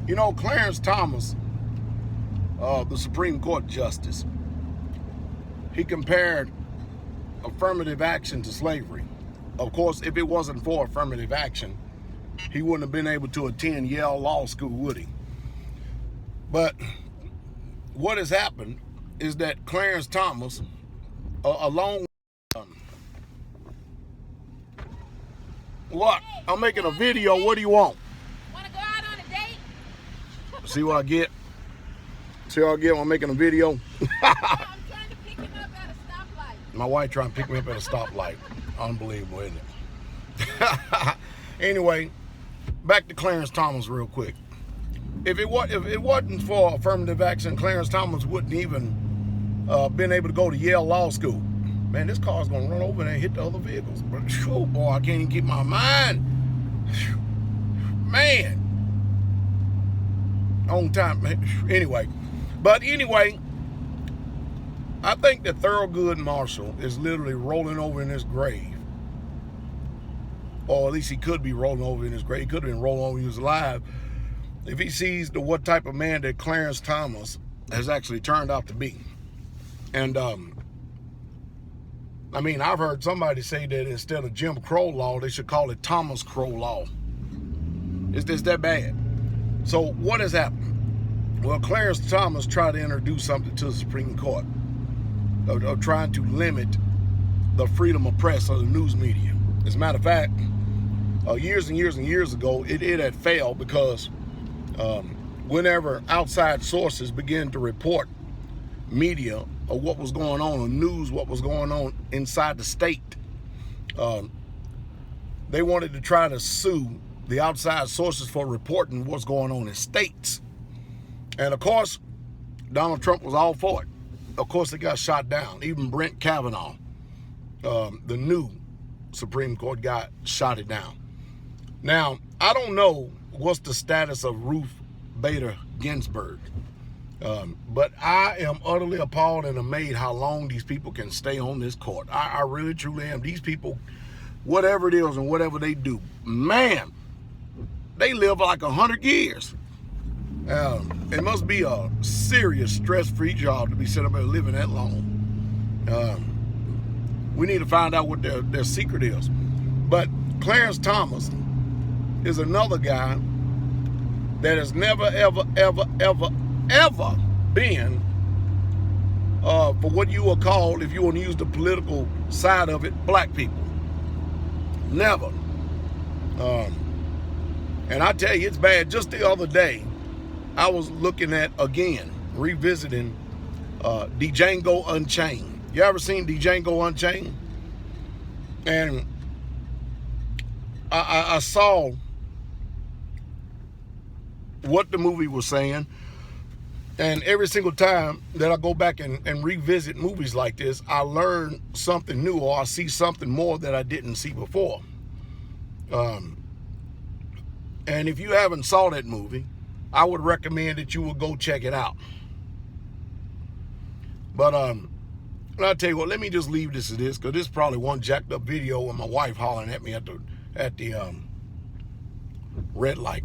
You know, Clarence Thomas, the Supreme Court Justice, he compared affirmative action to slavery. Of course, if it wasn't for affirmative action, he wouldn't have been able to attend Yale Law School, would he? But what has happened is that Clarence Thomas, along with, what? I'm making a video. What do you want? Want to go out on a date? See what I get? See what I get when I'm making a video? I'm trying to pick him up at a stoplight. My wife trying to pick me up at a stoplight. Unbelievable, isn't it? Anyway, back to Clarence Thomas real quick. If it wasn't for affirmative action, Clarence Thomas wouldn't even been able to go to Yale Law School. Man, this car's gonna run over and hit the other vehicles. But oh boy, I can't even keep my mind. Man, on time. Anyway, I think that Thurgood Marshall is literally rolling over in his grave. Or at least he could be rolling over in his grave. He could have been rolling over when he was alive. If he sees what type of man that Clarence Thomas has actually turned out to be. And, I mean, I've heard somebody say that instead of Jim Crow law, they should call it Thomas Crow law. Is this that bad? So what has happened? Well, Clarence Thomas tried to introduce something to the Supreme Court of trying to limit the freedom of press of the news media. As a matter of fact, years and years and years ago, it had failed because whenever outside sources began to report media of what was going on, or news, what was going on inside the state, they wanted to try to sue the outside sources for reporting what's going on in states. And of course, Donald Trump was all for it. Of course, it got shot down. Even Brett Kavanaugh, the new Supreme Court guy, shot it down. Now, I don't know what's the status of Ruth Bader Ginsburg, but I am utterly appalled and amazed how long these people can stay on this court. I really, truly am. These people, whatever it is and whatever they do, man, they live like 100 years. It must be a serious stress-free job to be sitting up there living that long. We need to find out what their secret is. But Clarence Thomas is another guy that has never, ever, ever, ever, ever been for what you will call, if you want to use the political side of it, black people. Never. And I tell you, it's bad. Just the other day, I was looking at, again, revisiting Django Unchained. You ever seen Django Unchained? And I saw what the movie was saying. And every single time that I go back and revisit movies like this, I learn something new, or I see something more that I didn't see before. And if you haven't saw that movie, I would recommend that you would go check it out. But I'll tell you what, let me just leave this as this, because this is probably one jacked up video with my wife hollering at me at the red light.